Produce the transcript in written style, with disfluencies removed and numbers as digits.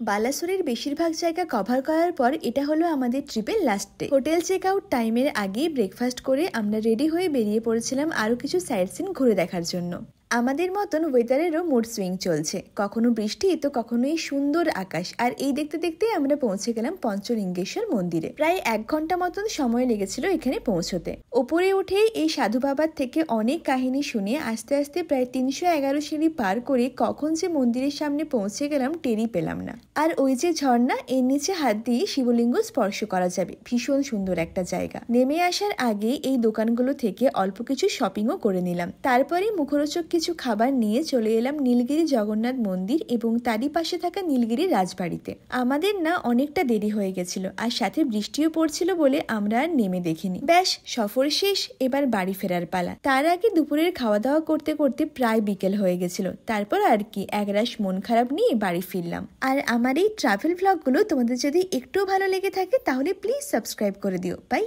বালাসোরের বেশিরভাগ জায়গা কভার করার পর এটা হলো আমাদের ট্রিপের last day. Hotel check out টাইমের আগে ব্রেকফাস্ট করে আমরা রেডি হয়ে বেরিয়ে পড়েছিলাম আরো কিছু সাইট সিন ঘুরে দেখার জন্য। আমাদের মতন ওয়েদারেরও মুড সুইং চলছে, কখনো বৃষ্টি তো কখনো এই সুন্দর আকাশ। আর এই দেখতে দেখতে আমরা পৌঁছে গেলাম পঞ্চলিঙ্গেশ্বর মন্দিরে। প্রায় 1 ঘন্টা মতন সময় লেগেছিল এখানে পৌঁছতে। ওপরে উঠেই এই সাধু বাবার থেকে অনেক কাহিনী শুনে আস্তে আস্তে প্রায় 311 সিঁড়ি পার করে কখন যে মন্দিরের সামনে পৌঁছে গেলাম টেরই পেলাম না। আর ওই যে ঝর্ণা, এর নিচে হাত দিয়ে শিবলিঙ্গ স্পর্শ করা যাবে। ভীষণ সুন্দর একটা জায়গা। নেমে আসার আগে এই দোকানগুলো থেকে অল্প কিছু শপিংও করে নিলাম। তারপরে মুখরোচক কিছু খাবার নিয়ে চলে এলাম নীলগিরি জগন্নাথ মন্দির এবং তারই পাশে থাকা নীলগিরি রাজবাড়িতে। আমাদের না অনেকটা দেরি হয়ে গেছিল, আর সাথে বৃষ্টিও পড়ছিল বলে আমরা আর নেমে দেখিনি। ব্যাস, সফর শেষ, এবার বাড়ি ফেরার পালা। তার আগে দুপুরের খাওয়া দাওয়া করতে করতে প্রায় বিকেল হয়ে গেছিল। তারপর আর কি একরাশ মন খারাপ নিয়ে বাড়ি ফিরলাম। আর আমার এই ট্রাভেল ব্লগগুলো তোমাদের যদি একটু ভালো লেগে থাকে তাহলে প্লিজ সাবস্ক্রাইব করে দিও। বাই।